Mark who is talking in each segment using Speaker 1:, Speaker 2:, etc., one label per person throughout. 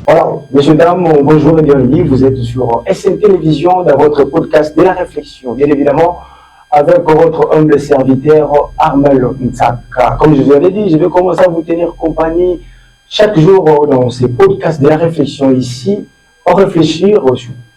Speaker 1: Voilà, messieurs, dames, bonjour et bienvenue. Vous êtes sur SN Télévision dans votre podcast de la réflexion. Bien évidemment, avec votre humble serviteur Armel Ntsaka. Comme je vous avais dit, je vais commencer à vous tenir compagnie chaque jour dans ces podcasts de la réflexion ici. On réfléchir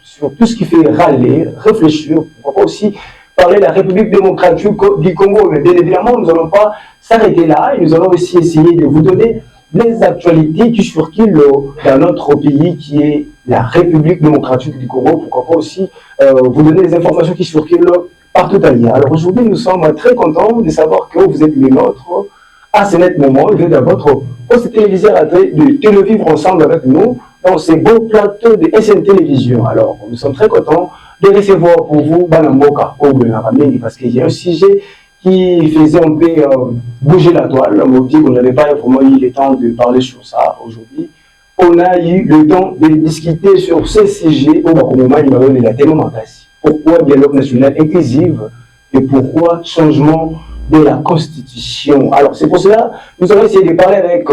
Speaker 1: sur tout ce qui fait râler, réfléchir, pourquoi pas aussi parler de la République démocratique du Congo. Mais bien évidemment, nous n'allons pas s'arrêter là et nous allons aussi essayer de vous donner les actualités qui circulent dans notre pays qui est la République démocratique du Congo. Pourquoi pas aussi vous donner les informations qui circulent partout ailleurs. Alors aujourd'hui, nous sommes très contents de savoir que vous êtes les nôtres à ce net moment. Vous êtes dans votre poste téléviseur de télévivre ensemble avec nous dans ces beaux plateaux de SN Télévision. Alors, nous sommes très contents de recevoir pour vous Banamboka parce qu'il y a un sujet qui faisait un peu bouger la toile. On dit qu'on n'avait pas vraiment eu le temps de parler sur ça aujourd'hui. On a eu le temps de discuter sur ce sujet au moment il y a tellement d'assis. Pourquoi dialogue national inclusif et pourquoi changement de la Constitution. Alors c'est pour cela que nous allons essayer de parler avec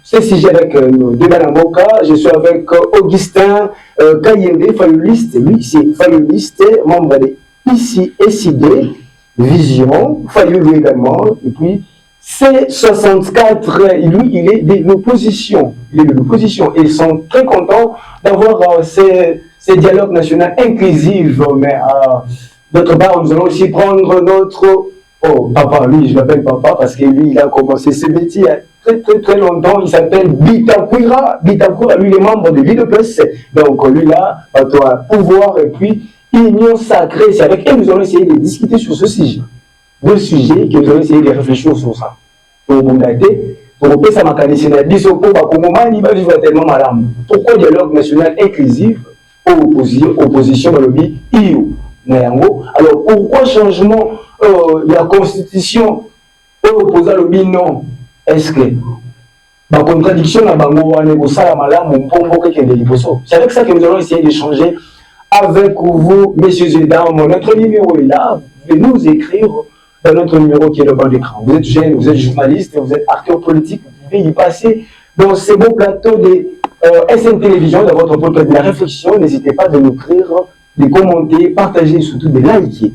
Speaker 1: ce sujet avec de Banamboka. Je suis avec Augustin Kayembe, fayoliste. Lui, c'est fayoliste, membre de ICID. Vision, Fayoulou également, et puis C64, lui, il est de l'opposition. Il est de l'opposition. Et ils sont très contents d'avoir ces dialogues nationaux inclusifs. Mais d'autre part, nous allons aussi prendre notre papa, lui, je l'appelle papa parce que lui, il a commencé ce métier très longtemps. Il s'appelle Bitakwira. Bitakwira, lui, il est membre de l'UDPS. Donc, lui, là, va pouvoir, et puis, union sacrée, c'est avec elle que nous allons essayer de discuter sur ce sujet. Deux sujets que nous allons essayer de réfléchir sur ça. Pour vous dater, pour que ça m'a canalisé dans le pour que moment il va vivre tellement malade. Pourquoi dialogue national inclusif opposition dans le pays IO. Alors pourquoi changement de la constitution opposant le pays non? Est-ce que la contradiction dans le c'est avec ça que nous allons essayer d'échanger avec vous, messieurs et dames. Notre numéro est là. Vous pouvez nous écrire dans notre numéro qui est le bas d'écran. Vous êtes jeune, vous êtes journaliste, vous êtes acteur politique, vous pouvez y passer dans ces beaux plateaux de SN Télévision, dans votre podcast de la réflexion. N'hésitez pas de nous écrire, de commenter, partager et surtout de liker.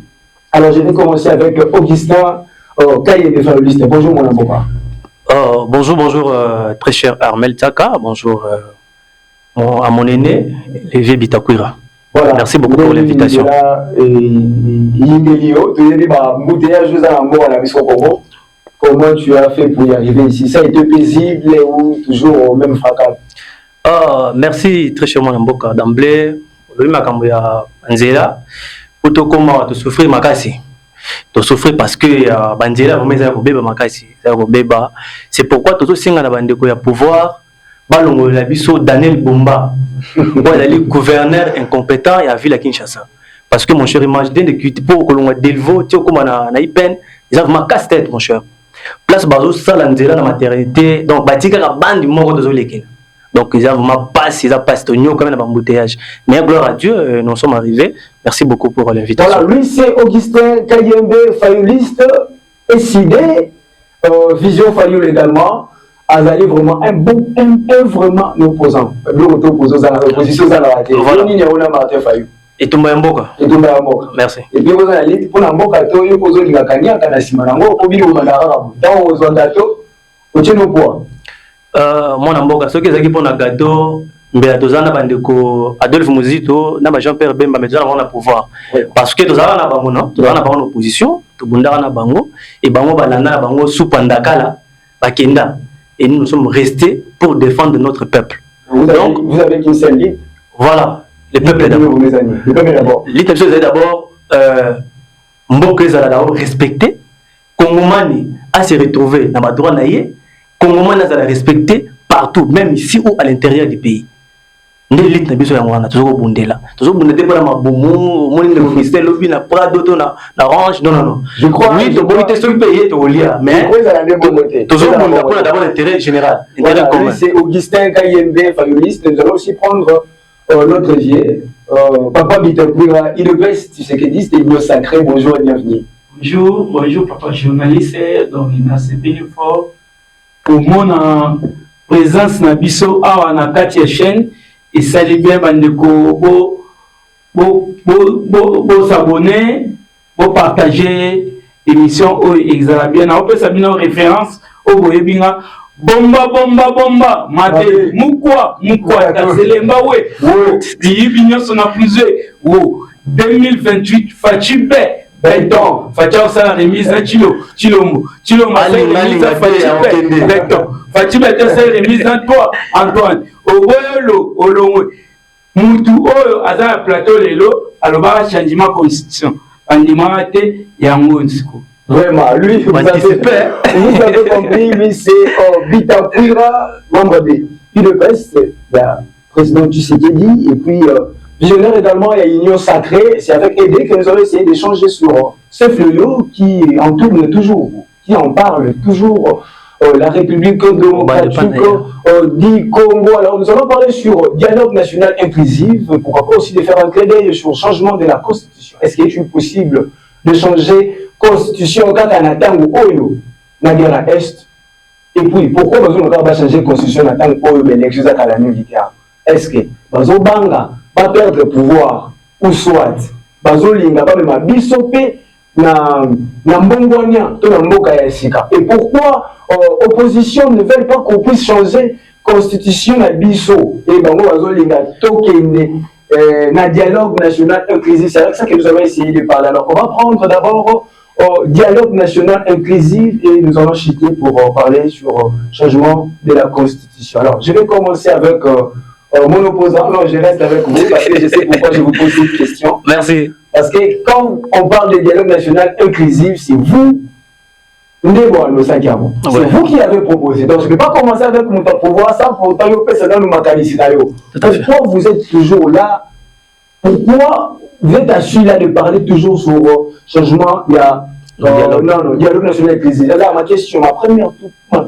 Speaker 1: Alors je vais commencer avec Augustin Kayembe, fayoliste. Bonjour mon avocat.
Speaker 2: Bonjour, très cher Armel Ntsaka. Bonjour à mon aîné, Lévi Bitakwira.
Speaker 1: Voilà.
Speaker 2: Merci beaucoup pour l'invitation.
Speaker 1: Comment tu as fait pour y arriver ici? Ça a été paisible ou toujours au même fracas?
Speaker 2: Merci très cher Mboka. D'emblée, pour te comment te souffrir makasi. Tu souffrir parce que Banzela c'est pourquoi tu singa na bandeko ya pouvoir balongo la biso Daniel Bumba. Voilà le gouverneur incompétent et à ville à Kinshasa. Parce que mon cher image d'un de pour que l'on Delvo, tu comme na IPN, ils ont ma casse-tête mon cher. Place bazo salanzela na maternité, donc batika la bande moko de zolekela. Donc ils ont ma passe, ils ont passé tonio comme un embouteillage. Mais gloire à Dieu, nous sommes arrivés. Merci beaucoup pour l'invitation.
Speaker 1: Voilà, lui c'est Augustin Kayembe, fayoliste, SID, Vision Fayoul également. Azali vraiment un vraiment opposant. L'opposant à la opposition à la raté.
Speaker 2: Et tout le monde. Merci.
Speaker 1: Et puis vous allez pour la mboka to yo pozo linga kanya kana simanango obili o mandara dans aux ondato au tino poa.
Speaker 2: Mon mboka ce que zaki pour na gâteau mbela tozana bandeko Adolphe Muzito na Jean-Pierre Bemba mais tozana on a pouvoir. Parce que tozana na bango non, tozana na bango opposition, to bundara na bango et bango balanda na bango sous pandakala bakenda. Et nous sommes restés pour défendre notre peuple.
Speaker 1: Donc, vous avez qu'une seule ligne.
Speaker 2: Voilà, le peuple d'abord.
Speaker 1: Le peuple d'abord.
Speaker 2: L'État d'abord, Mboka d'abord respecté. Kongomani a se retrouvé dans ma droit naïe. Kongomani a respecté partout, même ici ou à l'intérieur du pays. L'élite n'a besoin de toujours bundela. Toujours bundela pour la maboumou, mon ministère lobby na prado na orange. Non.
Speaker 1: Je crois.
Speaker 2: Oui, tu peux te payer tu lia, mais toujours bundela pour d'abord l'intérêt général.
Speaker 1: C'est Augustin Kayembe, fayoliste. Nous allons aussi prendre notre vieux Papa Bitakwira, il est best, tu sais que dit, c'est une sacré. Bonjour et bienvenue.
Speaker 3: Bonjour papa journaliste. Donc il a c'est bien fort pour mon présence na biso awa na kati ya chaîne et sali bien bandeko bo s'abonner bo partager émission o exala bien na opesa bino référence o boyebinga bomba mate mukwa kaselemba we diyibi nyonso na plusieurs wo 2028 Fachibe Béton Facha osala remise na Chilombo remise na Fachibe Béton Fachibe osala remise na toi Antoine oboyolo olongwe mutu oyo aza na plateau lelo alobaka changement constitution andimaka te yango nsiko.
Speaker 1: Vraiment, lui, vous avez compris, lui c'est Bitakwira, membre de UDPS, président du CDI, et puis visionnaire également, il y a Union Sacrée, c'est avec Aidé que nous allons essayer d'échanger sur ce fléau qui en tourne toujours, qui en parle toujours, la République démocratique du Congo. Alors nous allons parler sur dialogue national inclusif, pourquoi pas aussi de faire un clin d'œil sur le changement de la Constitution. Est-ce qu'il est possible de changer Constitution quand on attend Oyo, na guerre Est? Et puis pourquoi nous avons changer la Constitution en attend Oyo, mais l'élection à la militaire? Est-ce que nous avons pas perdre pouvoir ou soit bazo linga ba ma bisopé na mbongwania to na mboka ya sika? Et pourquoi opposition ne veut pas qu'on puisse changer constitution na biso et bango bazo linga tokende na dialogue national inclusif? C'est avec ça que nous allons essayer de parler. Alors on va prendre d'abord dialogue national inclusif et nous allons chuter pour parler sur changement de la constitution. Alors je vais commencer avec mon opposant. Non, je reste avec vous parce que je sais pourquoi je vous pose cette question.
Speaker 2: Merci.
Speaker 1: Parce que quand on parle de dialogue national inclusif, c'est vous, c'est vous qui avez proposé. Donc je ne vais pas commencer avec mon pouvoir sans pourtant nous pourquoi vous êtes toujours là? Pourquoi vous êtes assis là de parler toujours sur changement? Il y a dialogue national inclusif. Là, ma question, ma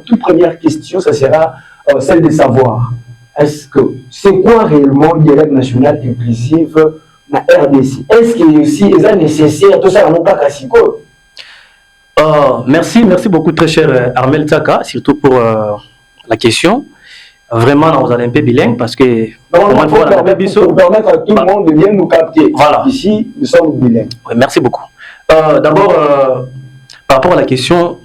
Speaker 1: toute première question, ça sera celle de savoir. Est-ce que c'est quoi réellement le dialogue national inclusif na RDC? Est-ce qu'il est aussi nécessaire tout ça dans Kasiko?
Speaker 2: Merci beaucoup très cher Armel Tsaka, surtout pour la question. Vraiment, nous allons un peu bilingue parce que
Speaker 1: pour permettre à tout le monde de bien nous capter.
Speaker 2: Voilà.
Speaker 1: Ici, nous sommes bilingues.
Speaker 2: Oui, merci beaucoup. D'abord, par rapport à la question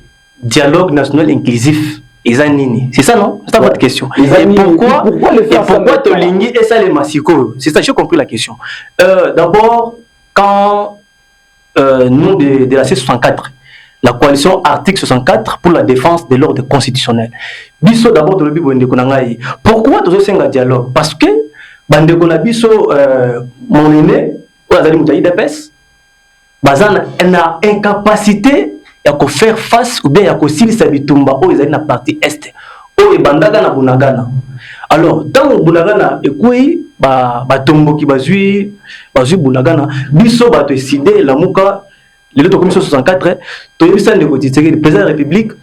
Speaker 2: dialogue national inclusif. C'est ça, non? C'est ça votre question. Et pourquoi Tolingi et ça les Massiko? C'est ça, j'ai compris la question. D'abord, quand nous de la C64, la coalition article 64 pour la défense de l'ordre constitutionnel. Biso d'abord le bibo ndeko nangai. Pourquoi tous ces dialogue? Parce que bandeko na biso mon aîné, Ozali Moutaï Depes, bazana na incapacité ya ko faire face ou bien ya ko silisa bitumba o ezali na partie est o ebandaka na bunagana. Alors tant bunagana ekui ba tomboki bazui bunagana biso ba to décider la muka le commission 64 to yebisa ndeko titseke le président de la République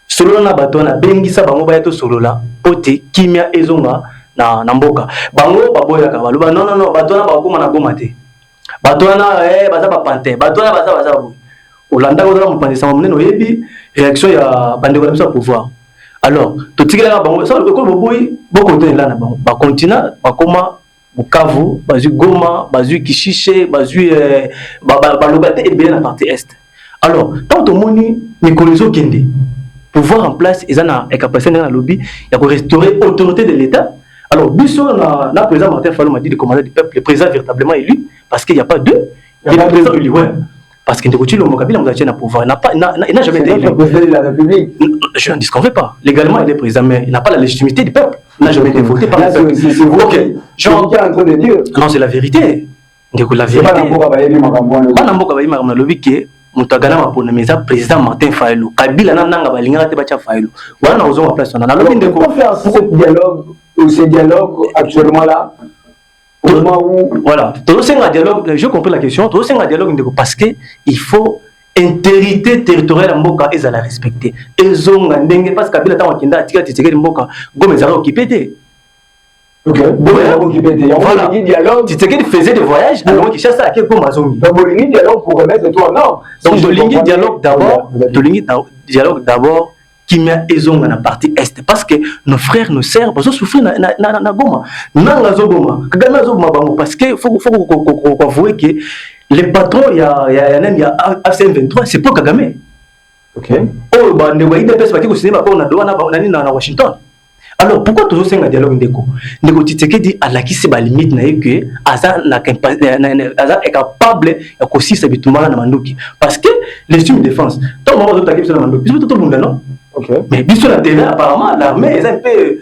Speaker 2: solo na bato na bengisa bango ba to solo la pote kimia ezonga na mboka bango baboyaka baloba non bato na bakoma na goma te bato na baza ba pantin bato na baza Olanda ko dans mon sama monene oyebi réaction ya bandeko na pouvoir. Alors to tikela bango ça ko boboyi boko te là na bango ba continua ba koma Bukavu bazu Goma bazu Kishiche bazu ba lobate et bien la partie est. Alors tant to moni Nikolizo Kende pouvoir en place ils na capacité na lobby ya ko restaurer autorité de l'état. Alors biso na président Martin Fayulu m'a dit de commander du peuple le président véritablement élu parce qu'il y a pas deux il y a le président élu ouais. Parce qu'il n'a pouvoir, il n'a jamais été élu.
Speaker 1: Président de la République.
Speaker 2: Je n'en disconfais pas. Légalement, il est président, mais il n'a pas la légitimité du peuple. Il n'a jamais été voté par le peuple.
Speaker 1: C'est vous qui êtes en train de dire.
Speaker 2: Non, c'est la vérité. La vérité. Pas n'importe quoi, lobby qui Moutagana pour le président Martin Fayulu. Kabila n'a pas l'ingrat de Bacha Fayulu. Voilà, nous avons la place.
Speaker 1: Comment faire ce dialogue actuellement là?
Speaker 2: Voilà, j'ai compris la question. Un dialogue parce que il faut intérité territoriale mboka et à la respecter. Et zonga ndenge parce que Kabila ta wakinda tika titikeli mboka gome za occupé.
Speaker 1: OK. Voilà.
Speaker 2: Titikeli faisait des voyages alors qu'il chasse à quel point mazongi.
Speaker 1: Donc Bolingi dialogue pour remettre toi en ordre.
Speaker 2: Donc Bolingi dialogue d'abord, qui met ezonga na partie est. l'Est. Parce que nos frères, nos sœurs, ils ont souffert na Goma. Nanga Zoboma. Kagana Zoboma bango. Parce que faut avouer que les patrons, il y a AFCM 23, c'est pas Kagame.
Speaker 1: Ok.
Speaker 2: Oh, bah, ne voyez pas parce que au cinéma, on a dans Washington. Alors, pourquoi toujours c'est un dialogue ndeko? Ndeko Tshisekedi a la qui se limite na que Azar est capable de aussi s'habituer à Mandoki. Parce que l'estime de défense, tout le monde a attaqué sur Mandoki. C'est tout le monde non?
Speaker 1: Ok.
Speaker 2: Mais bien sûr la télé apparemment l'armée est un peu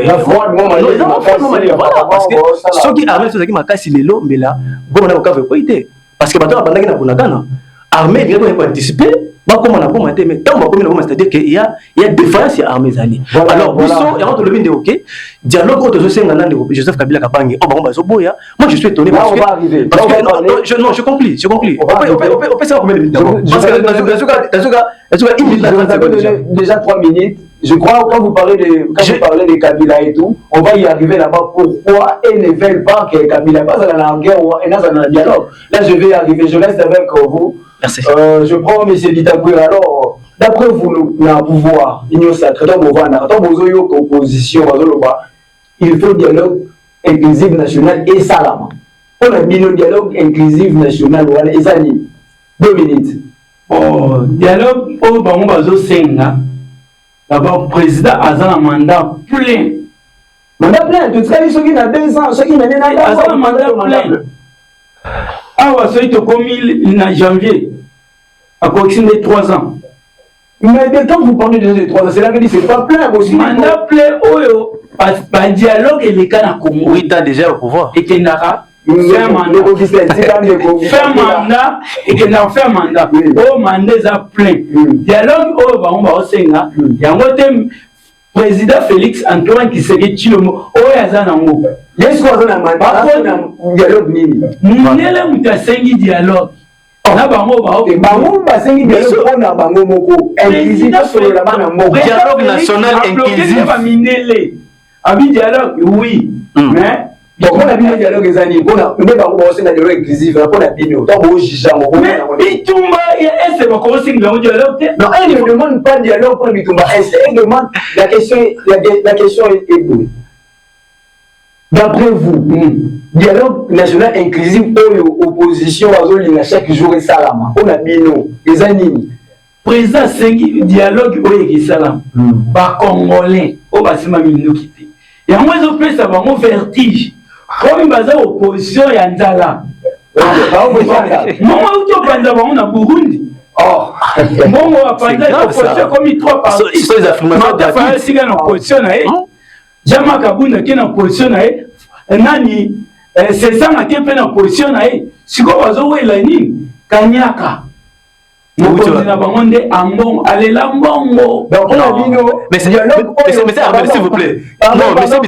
Speaker 1: la voix
Speaker 2: voilà parce que ceux qui armés ceux qui m'a cassé les lots mais là bon on a aucun quoi été parce que bateau abandonné na bunagana armée il doit anticiper. Comment on a commenté, mais tant qu'on c'est-à-dire qu'il y a défense à armées alliées. Alors, Bissot, et entre le bin de OK, dialogue entre Joseph Kabila Kabangi, moi je suis étonné parce que non, je conclus. On peut savoir combien de minutes d'abord. Parce que
Speaker 1: déjà 3 minutes. Je crois quand vous parlez de Kabila et tout, on va y arriver là-bas. Pourquoi ils ne veulent pas que Kabila passe dans la guerre ou dans un dialogue? Là, je vais y arriver. Je reste avec vous.
Speaker 2: Merci.
Speaker 1: Je prends M. Ditakoué. Alors, d'après vous, le pouvoir, il faut dialogue inclusif national et salama. On a mis le dialogue inclusif national et salama. 2 minutes.
Speaker 3: Oh, dialogue au Bango Senga. D'abord, le président a un mandat plein.
Speaker 1: Mandat plein, tu sais, ceux qui ont 2 ans, ceux qui n'ont pas
Speaker 3: un mandat plein. Ah, ceux qui ont commis en janvier, à correction des 3 ans.
Speaker 1: Mais quand vous parlez de 3 ans, c'est là que c'est pas plein aussi.
Speaker 3: Mandat plein, par dialogue et les cas à Congo.
Speaker 2: Oui, tu as déjà le pouvoir.
Speaker 3: Et qu'il n'a fait un mandat et qu'il n'a fait un mandat. Oh, mandat est plein. Dialogue, oh, on va au Sénat. Il y a un président Félix Antoine qui s'est dit le mot. Oh, il y a un mot.
Speaker 1: Il y a un dialogue.
Speaker 3: Nous n'avons pas de dialogue.
Speaker 2: Dialogue national inclusif.
Speaker 3: Dialogue, oui. Mais
Speaker 1: donc on a bien dialogue les années. On a dialogue inclusif. On a bien
Speaker 3: mais Bitumba, est-ce que vous commencez à dialogue?
Speaker 1: Non, elle ne demande pas de dialogue pour Bitumba. Elle demande la question est bonne. D'après vous, dialogue national inclusif pour l'opposition à chaque jour et salama. On a bien les années.
Speaker 3: Président Sengi dialogue au Salam. Par Congolais, au Bassima Minokité. Et moi je peux savoir mon vertige. Comme il y a opposition à Nzala. Moi on a Burundi. Oh, moi opposition comme il trois par.
Speaker 2: Ils sont les affirmations
Speaker 3: de opposition Jama Kabunda qui est en position nani c'est ça qui est en position si quoi wazo we lani Kanyaka mokozi na bango ambon alela mbongo
Speaker 1: donc on a dit non
Speaker 2: mais c'est s'il vous plaît non mais c'est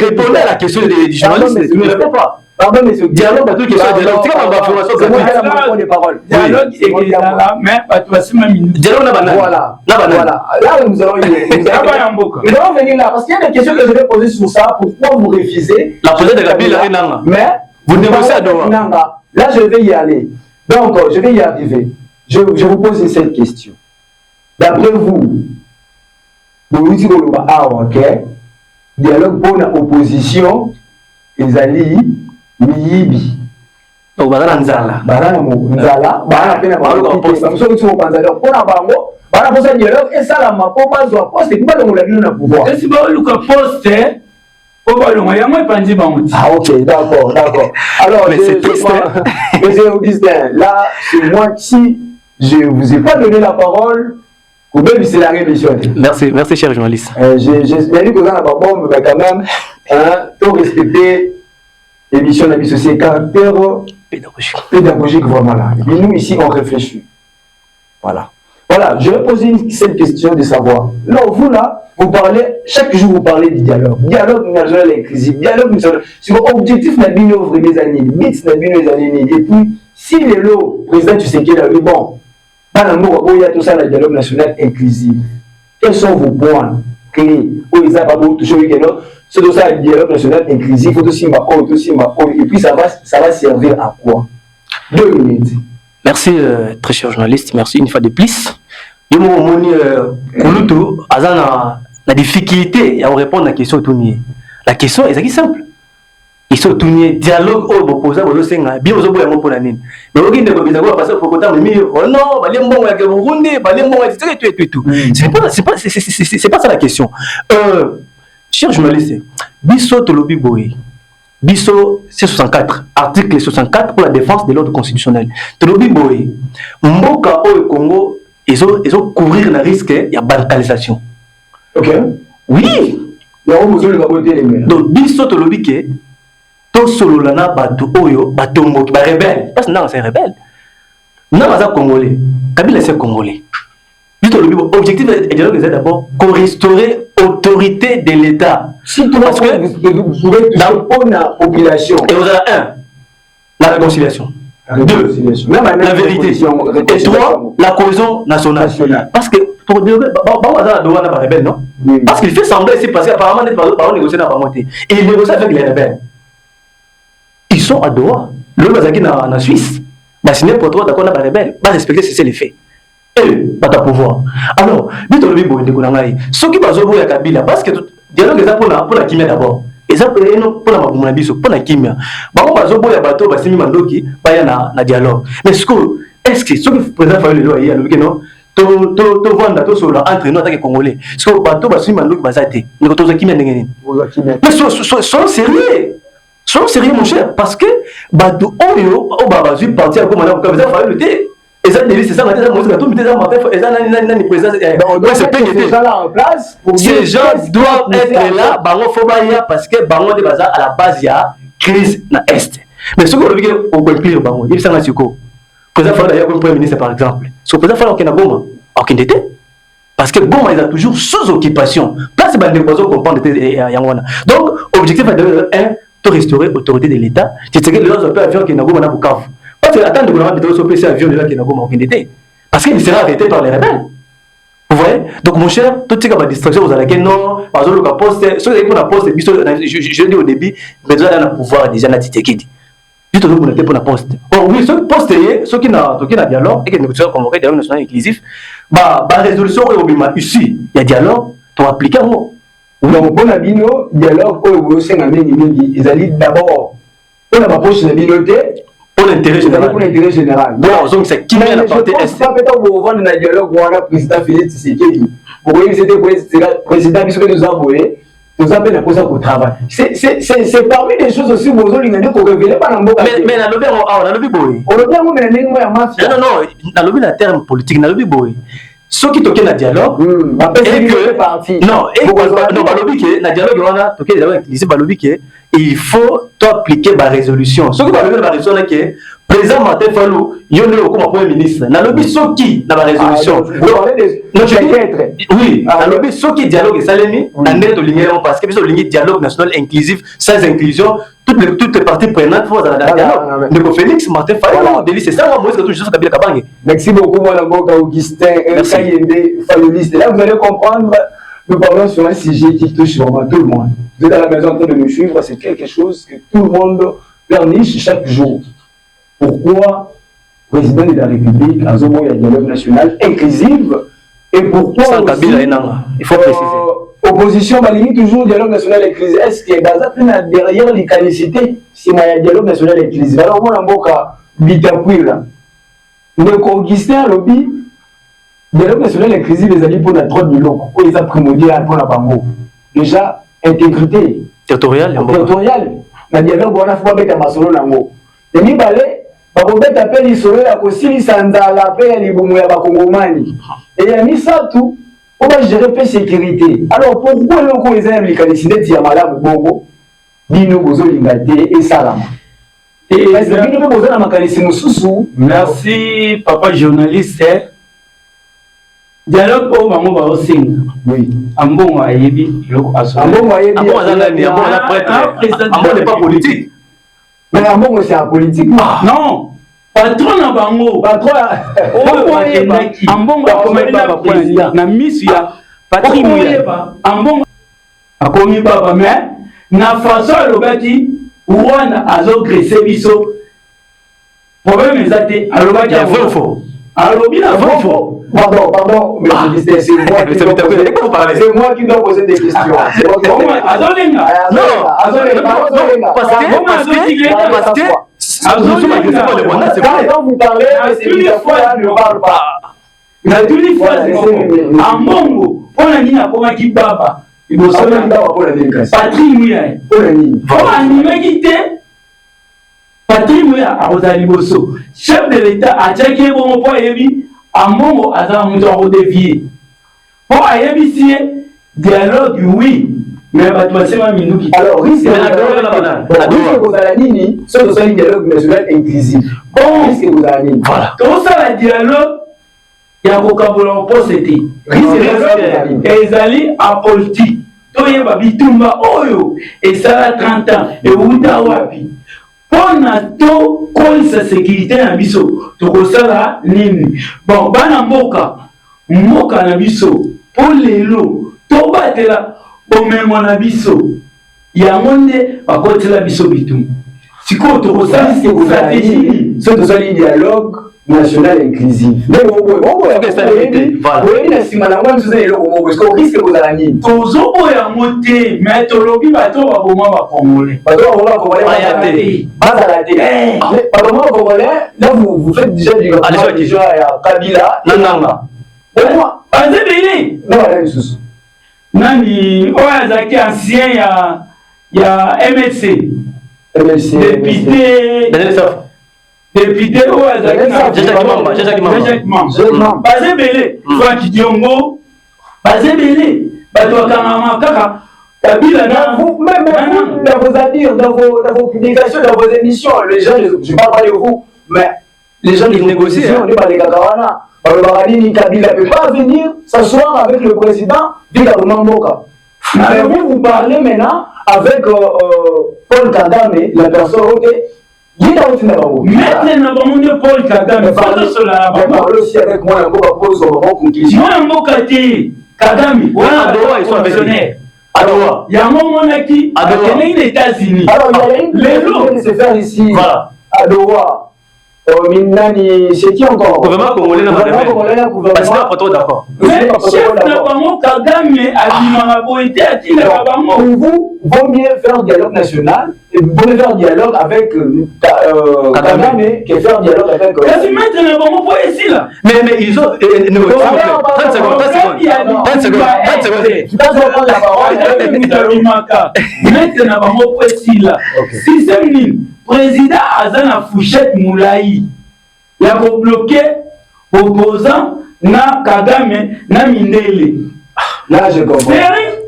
Speaker 2: répondez à la question du journaliste ne répond pas.
Speaker 1: Pardon, monsieur.
Speaker 2: Dialogue, pas tout question de dialogue. Tu as information gratuite.
Speaker 3: Dialogue est là, mais pas tout à minute.
Speaker 2: Dialogue n'a pas.
Speaker 1: Voilà. Là, nous allons venir là. Parce qu'il y a des questions que je vais poser sur ça. Pourquoi vous refusez
Speaker 2: la posée de Kabila Nanga.
Speaker 1: Mais
Speaker 2: vous négociez à Doha.
Speaker 1: Là, je vais y aller. Donc, je vais y arriver. Je vous pose cette question. D'après vous, vous dites que ok, dialogue pour l'opposition, les alliés. Miyibi.
Speaker 2: Donc, Barana Nzala.
Speaker 1: Barana Nzala. Barana Pena Barana. Nous sommes sur le Panzalo. Pour la bango, Barana Posa dialogue et ça la ma pour pas zoa poste et pas de la ville na pouvoir.
Speaker 3: Et si ba luka poste, pour ba le moyen moi pandi bango.
Speaker 1: Ah ok, d'accord. Alors,
Speaker 2: mais c'est triste.
Speaker 1: Monsieur Augustin, là, c'est moi qui je vous ai pas donné la parole. Ou même c'est la révision.
Speaker 2: Merci cher journaliste.
Speaker 1: J'ai dit que vous en avez pas bon, mais quand même, tout respecter. L'émission de la vie sociale, caractère pédagogique vraiment là. Et nous ici on réfléchit. Voilà, je vais poser cette question de savoir. Non, vous là, vous parlez, chaque jour vous parlez du dialogue. Dialogue national inclusif, dialogue national. C'est l'objectif n'a bien ouvert les années, bits n'a bien les années. Et puis, si les lots, président Tshisekedi a dit bon, dans l'amour, il y a tout ça, le dialogue national inclusif. Quels sont vos points clés? Où ils ont touché le c'est tout ça, le dialogue national inclusif, et puis ça va servir à quoi? 2 minutes.
Speaker 2: Merci, très cher journaliste, merci une fois de plus. Je suis Kulutu, Azana, la difficulté à répondre à la question tournée. La question est simple. Ils sont tournés dialogue au opposé au Senga bien aux opposés pour la nine. Mais aucun de vos amis passer pour content mais oh non, balé bon avec Burundi, balé bon avec tout. C'est pas ça la question. Cher journaliste, biso to lobby boy. Biso C64, article 64 pour la défense de l'ordre constitutionnel. To lobby boy. Mboka au Congo, ils ont couvrir le risque il y a bancalisation.
Speaker 1: OK.
Speaker 2: Oui.
Speaker 1: Il y a besoin de voter les mains.
Speaker 2: Donc biso to lobby que to solo lana bato oyo batombo ki ba rebelle parce que non c'est rebelle non baza congolais Kabila c'est congolais juste l'objectif est d'abord qu'on restaurer autorité de l'État
Speaker 1: si tout parce que vous pouvez toucher la population
Speaker 2: et vous avez la réconciliation 2 la vérité et 3 la cohésion nationale parce que pour dire bah rebelle non parce qu'il fait semblant ici parce qu'apparemment les parents négocier n'a pas monté et il négocie avec les rebelles. Ils sont à Doha. Le Bazaki en Suisse. Bah, si n'importe quoi, d'accord, on a rebelle. Bah, respecter c'est les faits. Et pas ta pouvoir. Alors, vite on le dit de Konangai. Ce qui va se à Kabila, parce que dialogue est pour la kimia d'abord. Et ça pour la Mabunabiso, pour la kimia. Bah, on va se à bateau, bah, c'est Mandoki, bah, il y a un dialogue. Mais est-ce que ce que le président Fayou le doit y aller, non? To vendre to sur entre nous attaquer congolais. Parce que bateau, bah, c'est Mandoki, bah, ça a été. Nous, on a kimia n'engagé. Mais soyons sérieux. Soyons sérieux, mon cher, parce que Bato Oyo, au Babazu, parti à Gomana, comme ça, il fallait lutter. Et ça, c'est ça, ces gens doivent être là, Bango Fobaya, parce que Bango de Baza, à la base, il y a crise dans l'Est. Mais ce qu'on veut dire, au Golpire, Bango, il y a un Suko. Le président Fala, il y a un premier ministre, par exemple. Ce président Fala, il y a un Goma, aucun été. Parce que Goma, il a toujours sous occupation. Place, il y a des oiseaux qu'on prend de Yangwana. Donc, objectif est de 1. Pour restaurer l'autorité de l'État, c'est que les autres avions qui n'ont pas de Bukavu. Parce que attendre que l'on ait ce PC avion qui n'ont pas de parce qu'il sera arrêté par les rebelles. Vous voyez? Donc mon cher, tout ce qui est distraction, vous allez dire non, par exemple, le poste, ceux qui ont poste, je dis au début, mais vous avez le pouvoir déjà la Titekidi. Juste pour noter pour la poste. Bon, oui, ceux qui postent, ceux qui n'ont dialogue et qui ne sont convoqués dialogue national inclusif, bah résolution ici, il y a dialogue, tu vas appliquer un mot.
Speaker 1: Donc, pour la bino, dialogue, ils allaient d'abord pour la poche de binoté,
Speaker 2: pour l'intérêt général.
Speaker 1: Pour l'intérêt général.
Speaker 2: Donc, c'est qui m'a apporté
Speaker 1: est-ce que peut-être pour vendre un dialogue, on a président Félix Tshisekedi. Pour que c'était président, puisque nous avons volé, nous avons fait ça pour travail. C'est parmi les choses aussi, vous avez dit qu'on ne révèle pas dans le monde.
Speaker 2: Mais la lobby, on a lobby boy.
Speaker 1: On a lobby, on a lobby,
Speaker 2: non, la lobby, la terme politique, la lobby boy. Ceux qui toquent le dialogue, et que non, balobi que le dialogue on a toqué dialogue inclusif balobi que il faut appliquer la résolution. Ceux qui balobi la résolution là que président Martin Fayou yone comme premier ministre. Na lobby ceux qui na la résolution. Oui, na lobby ceux qui dialogue salemi na net ligneur parce que biso ligne dialogue national inclusif sans inclusion toutes les parties prenantes faut dans la dialogue. Donc Félix Martin Fayou délit c'est ça moi moi c'est toujours ça Kabila Kabange.
Speaker 1: Merci beaucoup mon avocat Augustin Kayende Fayoliste. Là vous allez comprendre nous parlons sur un sujet qui touche vraiment tout le monde. Vous êtes à la maison en train de me suivre, c'est quelque chose que tout le monde pleurniche chaque jour. Pourquoi le président de la République a un dialogue national inclusif et pourquoi
Speaker 2: sans Kabila il faut préciser.
Speaker 1: Opposition maligne toujours dialogue national inclusif. Est-ce qu'il y a derrière l'icanicité si il y a dialogue national inclusif? Alors moi, je suis là. Donc Augustin Lobby, dialogue national inclusif, les alliés pour la droite du lot, ils ont primordial pour la bango. Déjà, intégrité
Speaker 2: territoriale.
Speaker 1: Le dialogue, on a fait avec Masolo Nango. Et ni balé, bakobet appelle l'isolo ya kosilisa nzala pe ya libumu ya bakongomani. Et il y a mis ça tout. On va gérer la sécurité. Alors pourquoi nous les implications de Tiamala Bongo, Dino Bozo Lingate et Salama? Et
Speaker 3: merci papa journaliste. Dialogue au Bango va aussi.
Speaker 1: Oui.
Speaker 3: Ambon a yebi,
Speaker 1: Ambon n'est
Speaker 2: pas politique.
Speaker 1: Mais Ambon c'est un politique.
Speaker 3: Non. Patron na bango
Speaker 1: patron
Speaker 3: ambongo akomi na misu ya patrimoine ambongo akomi papa mais na façon alobaki Rwanda azo graisser biso problème ezate alobaki
Speaker 2: ya faux
Speaker 3: Alors, bien avant.
Speaker 1: Pardon, mais c'est moi qui dois poser. C'est moi qui dois poser des questions. C'est moi qui dois poser des questions.
Speaker 2: Parce que
Speaker 1: quand vous parlez, c'est une fois ne parle pas.
Speaker 3: Na tous les fois, en Mongo, on a dit à qui papa. Il faut savoir Patrick Mouya. On a animé qui était Patrick Mouya à Rosalie Bosso. Chef de l'État a checké bon point et dit à Mongo à ça nous avons dévié. Pour aller dialogue oui. Mais
Speaker 1: alors, risque que vous allez dire, c'est un dialogue national inclusif. Bon, risque que vous allez dire.
Speaker 3: Voilà. Tout ça, le dialogue, il y a vocabulaire positif. Risque allés en politique. Tout y a bitumba oyo et ça a 30 ans et outa wapi. Pour nato quoi sa sécurité na biso, to ko sala nini. Bon, bana mboka na biso pour les lots. To batela au même na biso. Ya monde bakotela biso bitum. Siko to ko sala ce que vous avez
Speaker 1: ce que ça dialogue national inclusif. Mais oui, la simana moi nous allons au parce qu'on risque vous allez dire.
Speaker 3: Tozo boya moté, mais to lobi bato ba boma ba congolais.
Speaker 1: Bato ba congolais ba la télé. Bato ba congolais, là vous faites déjà du déjà à Kabila, Nanga. Et moi,
Speaker 3: azebele.
Speaker 1: Non, là sous.
Speaker 3: Nani Oyazaki ancien ya MLC. Député député Jacques Mamba bazebele soit Kidiongo bazebele bato kangama kaka Kabila na
Speaker 1: vous même dans vos avis dans vos publications dans vos émissions les gens je parle pas de vous mais les gens qui négocient on n'est pas les kakawana Kabila ne peut pas venir s'asseoir avec le président Victor Mamboka. Mais vous parlez maintenant avec Paul Kagame, la personne
Speaker 3: Maintenant, Paul Kagame, parle
Speaker 1: aussi avec moi,
Speaker 3: Kagame, ils sont fonctionnaires. Alors, il y a un moment qui est aux États-Unis.
Speaker 1: Alors, il y a une chose qui se faire ici.
Speaker 2: Voilà.
Speaker 1: À Doha. C'est qui encore?
Speaker 2: Gouvernement congolais n'a pas d'accord.
Speaker 3: Mais chef n'a pas mon Kagame a dit ma poété a dit n'a pas mon.
Speaker 1: Pour vous, vaut mieux faire dialogue national et vous pouvez faire dialogue avec Kagame que faire dialogue avec.
Speaker 3: Quasi maintenant pas mon poésie là.
Speaker 2: Mais ils ont 30 secondes.
Speaker 3: Maintenant pas mon poésie là. Si c'est une président Azana Fouchette Moulaï, il a bloqué opposant na Kagame na Mindele.
Speaker 1: Là je comprends.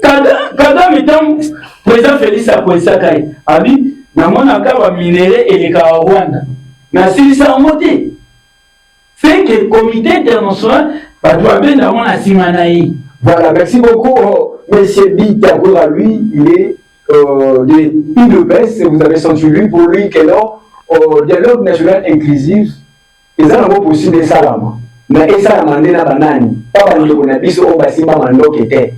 Speaker 3: Kagame étant président Félix Akoesakai, a dit na monaka wa minéré et les Rwanda. Na silisa moté. C'est que le comité international va doit bien d'avoir la simanaï.
Speaker 1: Voilà, merci beaucoup. Monsieur Bitakoura, lui, il est de UDPS, vous avez senti lui pour lui que non, au dialogue national inclusif, ils ont possible de salama. Mais ils ont demandé à Banani, pas Banani, on a dit au Bassima Mando qui était.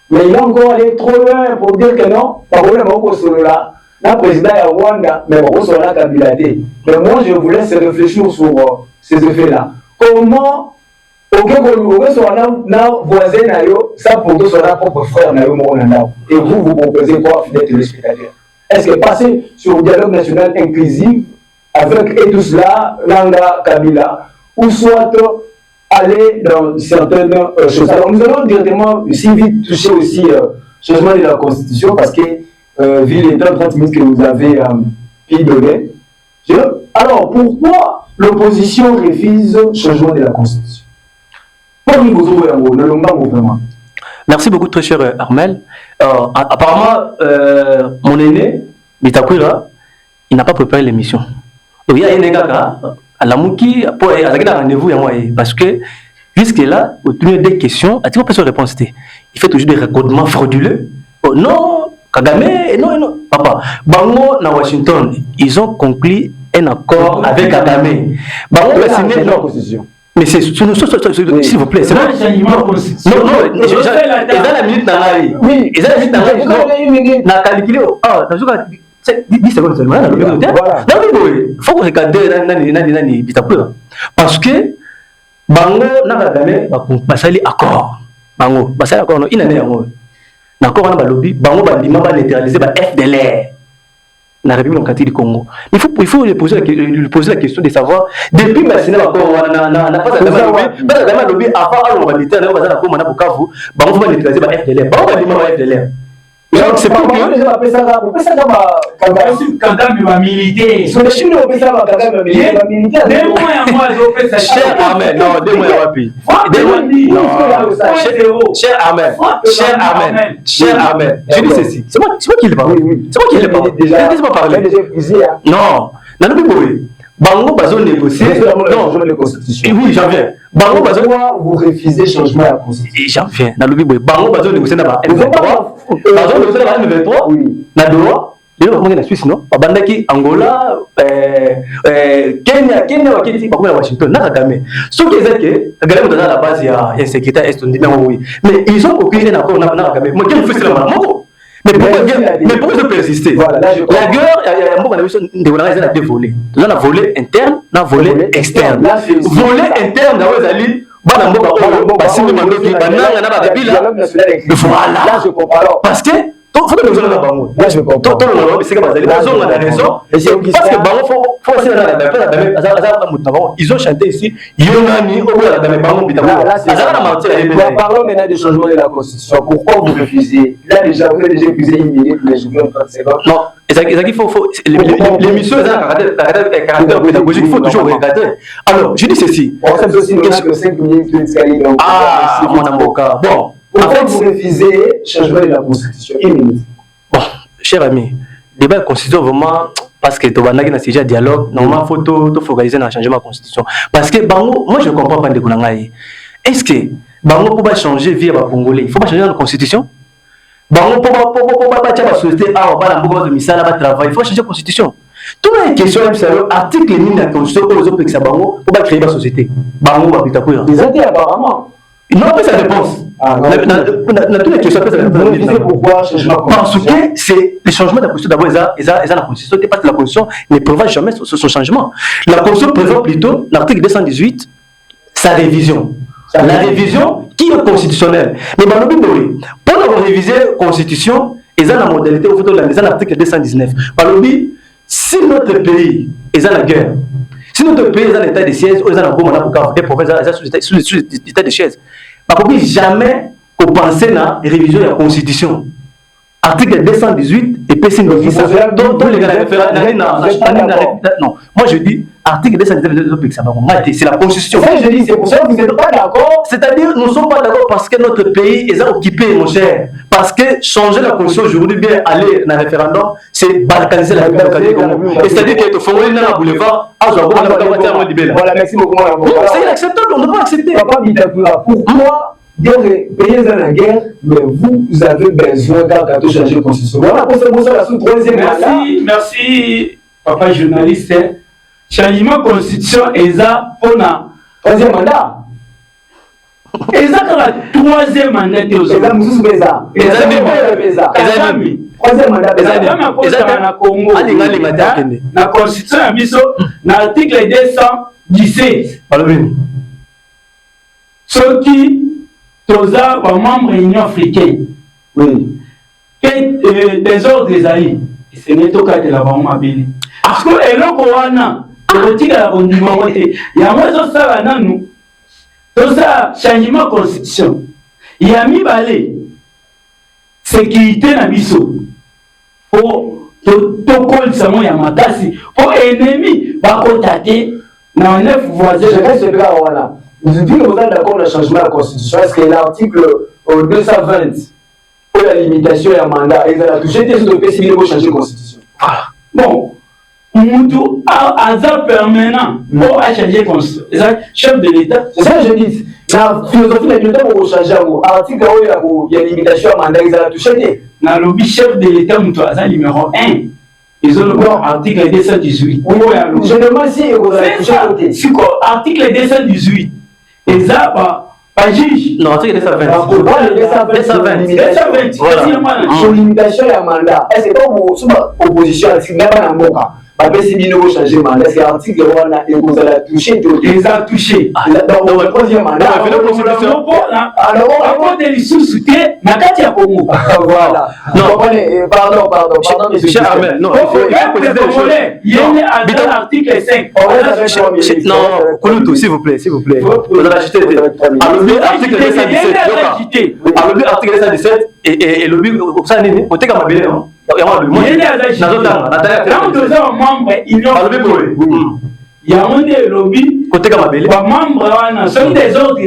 Speaker 1: Mais il a encore allé trop loin pour dire que non, par exemple, on peut là, le président est Rwanda, mais on peut là Kabila. Mais moi, je vous laisse réfléchir sur ces effets-là. Comment voisin, ça pour tous son propre frère, et vous proposez quoi, fidèle téléspectateur? Est-ce que passer sur le dialogue national inclusif avec et tout cela, Nanga Kabila, ou soit aller dans certaines choses? Alors nous allons directement, si vite, toucher aussi changement de la Constitution, parce que vu les 30 minutes que vous avez donné. Alors pourquoi l'opposition refuse le changement de la Constitution?
Speaker 2: Merci beaucoup, très cher Armel. Apparemment, mon aîné, Bitakwira, il n'a pas préparé l'émission. Donc, il y a un gars à la Mouki, pour un rendez-vous, parce que, jusque-là, au tournoi des questions, à pas sur réponse. Il fait toujours des raccordements frauduleux. Oh, non, Kagame, non, papa. Bango, na Washington, ils ont conclu un accord avec Kagame. Bango, va signer leur position. Mais c'est s'il vous plaît, c'est pas la minute dans la vie. Oui, ils ont la minute dans la calculé. Ah, dans 10 secondes seulement. Il faut regarder parce que bango na Kagame basali accord bango basali accord ina ne yango na accord na balobi bango bandima ba neutraliser ba FDLR na République démocratique du Congo. Il faut lui poser la question de savoir depuis maintenant accord na pas de lobby avant alors militaire na bazana ko mana Bukavu bango faut neutraliser ba FDLR bango bandima ba FDLR. C'est pas bien.
Speaker 3: Kagame va militer.
Speaker 2: Cher Amen, non, deux mois rapide. Cher Amen. Je dis ceci. C'est moi qui le parle. C'est moi qui le parle. Laisse-moi parler. Non, Bango Bazo négocier. Non, oui, j'en viens. Bango Bazo.
Speaker 1: Vous refusez changement à la constitution.
Speaker 2: J'en viens. Bango Bazo négocier dans la M23. Bazo négocier dans la M23. Oui. Na droit. Il y a la Suisse, non? Bandaki, Angola, Kenya, Wakili, Washington, Nakagame. Ce qui est que, Kagame dans la base, il y a un secrétaire est oui. Mais ils ont aucun accord avec Nakagame. Moi, quel fait la maman? Mais pourquoi ils ont persisté? La guerre, il y a un mot qu'on a deux volets. Là, la volet interne, la volet externe. Volet interne, voilà.
Speaker 1: Là, je comprends.
Speaker 2: Parce que, faut que nous ayons bango. Là je comprends. Tout le monde c'est que bazali bazonga na raison. Parce que bango faut c'est là ils ont chanté ici Yonani au bout de bango bitamo.
Speaker 1: Parlons maintenant du changement de la constitution. Pourquoi vous refusez? Là déjà vous avez déjà refusé une minute mais je veux 30 secondes.
Speaker 2: Non, il faut l'émission caractère pédagogique, il faut toujours regarder. Alors, je dis ceci.
Speaker 1: On sait aussi nous avons 5 minutes d'escalier.
Speaker 2: Ah, mon amboka. Bon,
Speaker 1: en fait, vous refusez changement de la constitution. Une minute.
Speaker 2: Bon, cher ami, débat de la constitution vraiment parce que tu vas dans un sujet dialogue, normalement il faut focaliser dans le changement de la constitution. Parce que bango, moi je ne comprends pas de Kounangaï. Est-ce que bango peut pas changer vie à Congolais? Il faut pas changer la constitution? Bango peut pas changer la société à il faut changer la constitution. Tout la question est article de la constitution pour les autres bango pour pas créer la société. Bango va plutôt quoi?
Speaker 1: Les autres apparemment.
Speaker 2: Non, mais ça réponse. Dans toutes les questions,
Speaker 1: pourquoi changement?
Speaker 2: Parce que c'est le changement de la constitution. D'abord, ils ont la constitution. Parce que la constitution ne prévoit jamais son changement. La constitution prévoit plutôt l'article 218, sa révision. La révision qui est constitutionnelle. Mais pour avoir révisé la constitution, ils ont la modalité au photo de l'article 219. Par le biais, si notre pays est dans la guerre, si notre pays est dans l'état de siège, ou est dans des provinces sous l'état de siège, il ne faut jamais penser à la révision de la constitution. Article 218 et PC nous dit ça. Non, moi je dis article 218, c'est la constitution.
Speaker 1: Je dis, c'est pour ça que vous n'êtes pas d'accord.
Speaker 2: C'est-à-dire, nous ne sommes pas d'accord parce que notre pays est occupé, mon cher. Parce que changer la constitution aujourd'hui, bien aller dans le référendum, c'est balkaniser la République. Et c'est-à-dire qu'il faut aller dans le boulevard.
Speaker 1: Voilà, merci beaucoup.
Speaker 2: C'est inacceptable, on ne peut pas accepter.
Speaker 1: Pourquoi? Donc, les pays dans la guerre, mais vous avez besoin de changer la constitution. Voilà, pour ça, la troisième mandat.
Speaker 3: Merci, papa journaliste. Changement de constitution, et ça, pour la
Speaker 1: troisième mandat.
Speaker 3: Et ça, pour la troisième mandat, et ça,
Speaker 1: nous troisième mandat,
Speaker 3: la constitution, l'article 217. Ceux qui Toza va membre de l'Union africaine.
Speaker 1: Oui.
Speaker 3: Et des ordres des alliés. Et ce n'est pas le cas de la Bama Bili. Parce que les gens qui ont la condiment, il y a moins de ça à nous. Tout ça, changement de constitution. Il y a mis balai. Sécurité na biso. Pour tout col samo ya makasi. Pour ennemi, va contacter dans 9 voisins.
Speaker 1: Je reste là, voilà. Vous dites que vous êtes d'accord avec le changement de la Constitution. Est-ce que l'article 220 pour la limitation et le mandat, ils ont touché des autres pays civils pour changer la Constitution?
Speaker 3: Bon, Moutou a hasard permanent pour changer la Constitution. Chef de l'État.
Speaker 1: C'est ça que je dis. La philosophie de l'État pour changer l'article où il y a limitation et le mandat, ils ont touché.
Speaker 3: Dans le lobby chef de l'État, Moutou a numéro 1. Ils ont le article 218.
Speaker 1: Oui, je demande si vous avez touché côté.
Speaker 3: C'est quoi? Article 218. Et ça, pas juge.
Speaker 2: Non, article 220.
Speaker 1: Pourquoi le 220 sur limitation et le mandat? Est-ce que vous êtes opposition à ce qu'il n'y a pas dans le cas? Après, si vous changez de mandat, c'est l'article et vous allez toucher.
Speaker 3: Ils ont touché.
Speaker 1: Dans le troisième mandat,
Speaker 3: alors, les sous-soutés, n'a qu'à dire pour vous.
Speaker 1: Voilà. Non, pardon,
Speaker 2: monsieur Armel. Non,
Speaker 3: il y a l'article 5.
Speaker 2: Non, Kouloutou, s'il vous plaît. Vous avez agité. Alors, l'article 217. Alors, l'article 217 et le but, ça n'est pas comme un non? Il y a un lobby, sont des ordres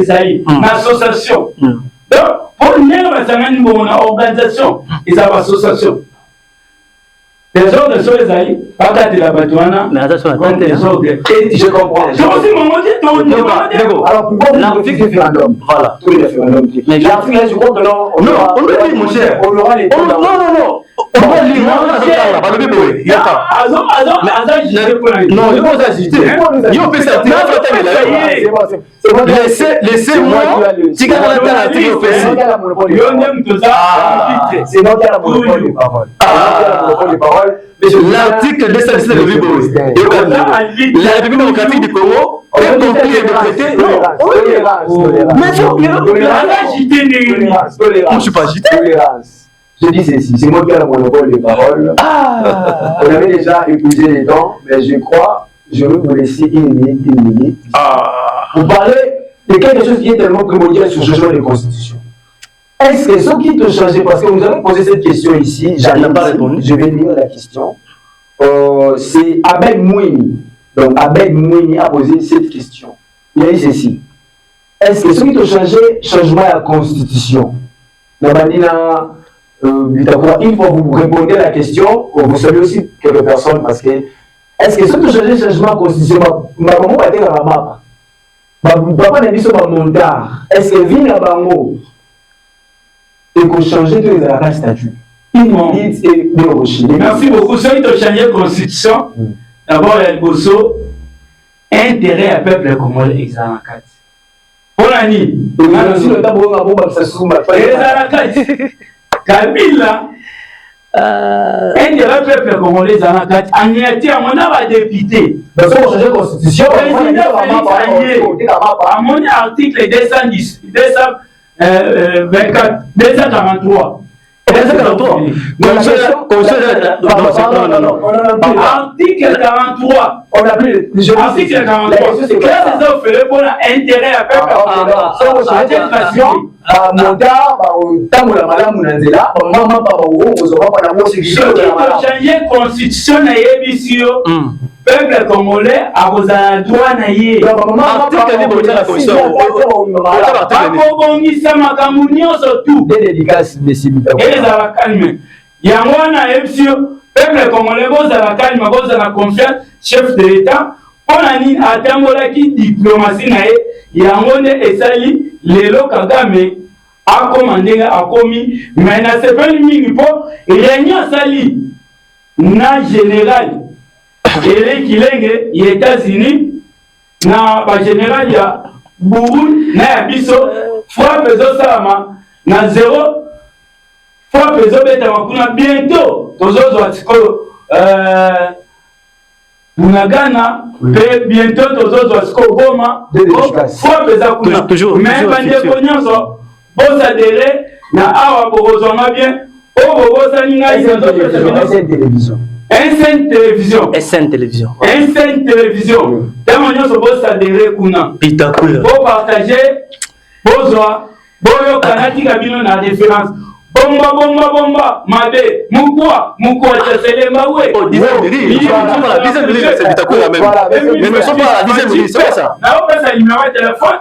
Speaker 2: l'association. Donc, pour une organisation, ils ont association. Les ordres sont les aïeux, pas de la Batouana, mais des ordres.
Speaker 1: Je comprends.
Speaker 3: Je aussi mon
Speaker 1: alors, pourquoi l'article référendum? Voilà, tous les référendums. L'article, je crois que non, on le dit, mon cher. On aura les temps. Non. On va lire, non, je pense assister. Il peut laissez-moi. Si quelqu'un a l'article, c'est moi qui ai la monopole de parole. L'article 217 de Bibo, la République démocratique du Congo, est compris et traité. Mais je ne suis pas agité. Je dis ceci, c'est moi qui ai le monopole des paroles. On avait déjà épuisé les temps, mais je crois, je vais vous laisser une minute. Vous parlez de quelque chose qui est tellement primordial sur le changement de constitution. Est-ce que ceux qui te changent, parce que vous avez posé cette question ici, je vais lire la question. C'est Abed Mouini. Donc Abed Mouini a posé cette question. Il a dit ceci. Est-ce que ceux qui te changent, changement de la constitution? Une fois vous répondez à la question, vous savez aussi quelques personnes parce que est-ce que ceux qui changent changement de constitution, maman va dire à la map, papa n'a dit sur ma montar, est-ce que vient à Bango et qu'on change tous les arrêts statut?
Speaker 3: Merci beaucoup. Ceux qui ont changé la constitution, d'abord il y a le Bosso, intérêt à peuple congolais examen 4. Pour l'année, Kabila, intérêt peuple congolais examen 4, en y a-t-il un député.
Speaker 1: Dans son changé de constitution,
Speaker 3: à mon article 210, 224, 243. Article 43. On a plus. Article 43. Qu'est-ce que ça fait pour l'intérêt à peuple? Changer constitution na yebisio peuple congolais a besoin droit na ye. Article ni la constitution. Akobongisa makambo nyonso tout.
Speaker 1: Dédicace mesibita.
Speaker 3: Et les calme. Yango na yebisio peuple congolais bozala calme, bozala confiance chef de l'État. On a ni atambola ki diplomatie na ye. Yango ne esali lelo Kagame a commandé a commis mais na sepel mingi po réunion sali na général et kilenge les États-Unis na ba général ya Burundi na ya biso fois peso sama na 0 fois peso beta makuna bientôt tozozo atiko Bunagana bientôt tozozo atiko Goma fois pesa kuna
Speaker 2: toujours
Speaker 3: mais bande konyoso bon adhéré na awa bozonga bien o bobosa ninga
Speaker 1: SN télévision.
Speaker 3: SN télévision. Tellement nous sommes adhérés kuna. Pour partager, bozwa, boyo kanati kabino na référence. Bomba, mabe, mukwa, chaselemba we.
Speaker 2: Oh, la dizaine de livres, c'est Bitakouya même. Mais nous sommes pas à la dizaine de livres, c'est ça.
Speaker 3: Là, on passe à numéro de téléphone.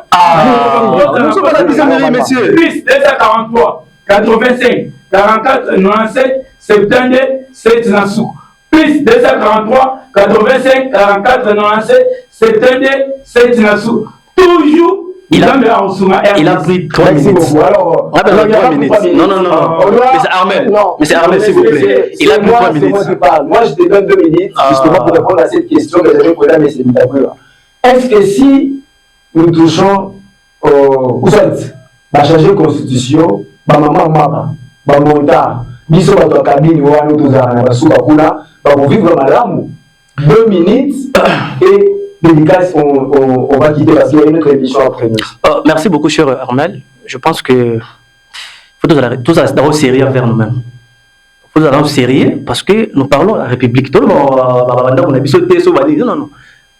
Speaker 2: Nous sommes pas à la dizaine de livres, monsieur.
Speaker 3: Plus 243, 85, 44, 97, 72, 7 nassou. Plus 243, 85, 44, 97, 72, 7 nassou. Toujours. Il a pris 3 minutes. Alors, 3 minutes. Non. Mais c'est Armel, s'il vous plaît. Il a pris 3 minutes.
Speaker 1: Moi, je te donne 2 minutes, justement, pour répondre à cette question que j'avais posée à M. Bitakouya. Est-ce que si nous touchons au fait, à changer de constitution, maman, monta, biso bato kabini wana tozala na basuka kuna, vivre malamu. 2 minutes et dédicace, on va quitter parce qu'il y a une autre émission après nous.
Speaker 2: Merci beaucoup, cher Armel. Je pense que faut tous d'abord sérieux envers nous-mêmes. Il faut être sérieux parce que nous parlons de la République. Non.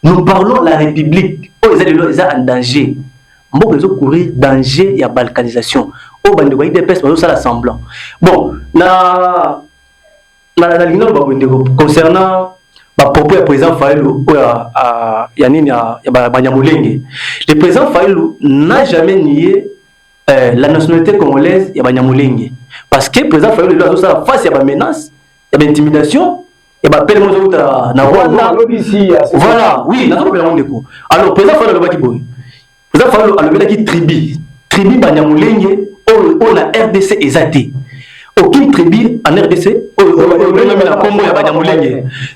Speaker 2: Nous parlons de la République. Ils sont en danger. Ils ont courir danger et balkanisation. Semblant. Bon, concernant le président Faïlou, le président Faïlou n'a jamais nié la nationalité congolaise et Banyamulenge. Parce que le président Faïlou a face à la menace, il y a l'intimidation, il y a l'appel na Rwanda. Voilà, oui, alors le président Faïlou a dit le président Faïlou a dit tribu Banyamulenge, on a RDC exaté. Aucune tribu en RDC,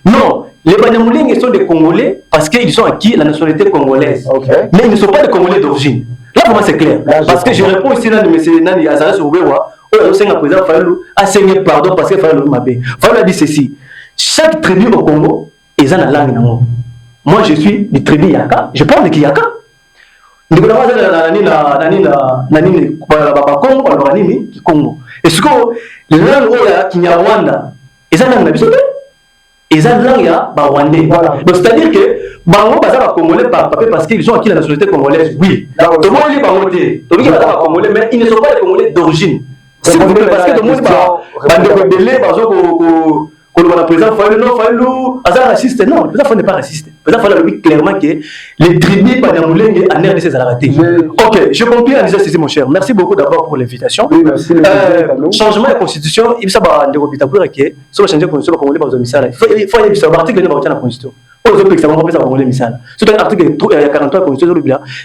Speaker 2: non, les Banyamulenge sont des Congolais parce qu'ils sont acquis la nationalité congolaise. Okay. Mais ils ne sont pas des Congolais d'origine. Là, pour moi, c'est clair. Là, parce que je réponds ici à M. Nani Azara Soubewa, au président Faïlou a saigné pardon parce que Faïlou Mabé. Faïlou a dit ceci. Chaque tribu au Congo est dans la langue. Moi, je suis du tribu Yaka. Je parle de Kiyaka. Et ce que les langues Kinyarwanda, ils ont langue ils ont langue Rwandais. Donc c'est-à-dire que Bango Baza Congolais parce qu'ils ont acquis la nationalité congolaise. Oui. Tout le monde est Congolais, mais ils ne sont pas des Congolais d'origine. S'il vous plaît, parce que tout le monde le président Faïlou, raciste. Non, le président Faïlou n'est pas raciste. Le président Faïlou a dit clairement que les tribus Banyamulenge en RDC sont ratés. Ok, je conclue en disant ceci, mon cher. Merci beaucoup d'abord pour l'invitation.
Speaker 1: Oui, merci.
Speaker 2: Changement de la constitution, il faut savoir que si on change la constitution, il faut y avoir l'article de la constitution. Pour les autres pays, ça va pas Congolais misal. C'est un article 43 de la constitution,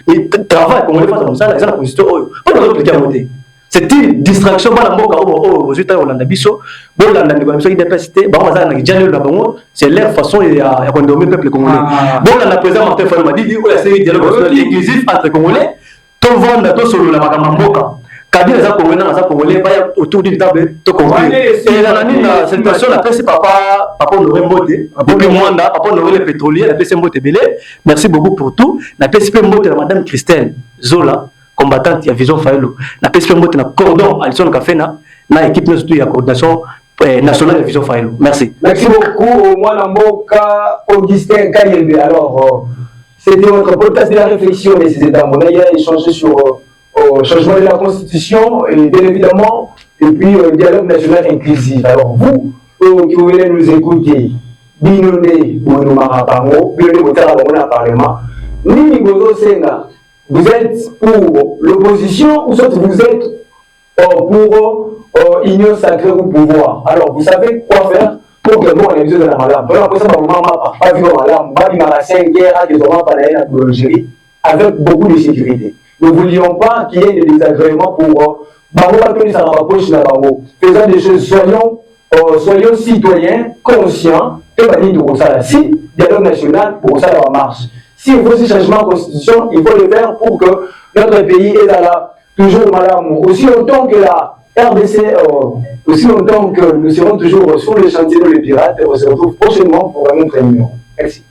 Speaker 2: mais travail Congolais face à Moussala, ils ont la constitution. Pas dans l'autre pays. C'est une distraction par la mboka aux États-Unis biso bolanda ni kwa université ba on na kijana le bango c'est leur façon ya condomer le peuple congolais bolanda président Martin Fayulu m'a dit il c'est un dialogue inclusif entre congolais to vendre to solo la makamba mboka kabila za congolais na za congolais ba autour d'une table to congolais et la nani na cette personne après c'est papa Honoré Mbote depuis Mwanda papa Honoré le pétrolier la PC Mbote Belé merci beaucoup pour tout la PC Mbote la madame Christelle Zola combattante ya Vision Faïlou na PSP Mbote na cordon Alison Kafena na équipe surtout ya coordination nationale de Vision Faïlou. Merci.
Speaker 1: Merci beaucoup Mwana Mboka Augustin Kayembe. Alors c'était votre podcast de la réflexion mais c'est dans mon aïe échangé sur changement de la constitution et bien évidemment et puis dialogue national inclusif. Alors vous qui voulez nous écouter Binone ou nous Marapango Binone Botara Bongona Parlement Nini Gozo Senga. Vous êtes pour l'opposition ou soit vous êtes pour union sacrée au pouvoir. Alors, vous savez quoi faire pour que nous, on ait besoin de la madame. Voilà, pour ça, ma maman pas vu la madame, pas vu ma 5 guerres, qui ont pas la l'Algérie, avec beaucoup de sécurité. Nous ne voulions pas qu'il y ait des désagréments pour faisant des choses, soyons citoyens, conscients, que si dialogue national, pour ça, la marche. S'il faut ce changement de constitution, il faut le faire pour que notre pays est toujours madame. Aussi longtemps que la RDC, aussi longtemps que nous serons toujours sur le chantier de les pirates, on se retrouve prochainement pour un autre numéro. Merci.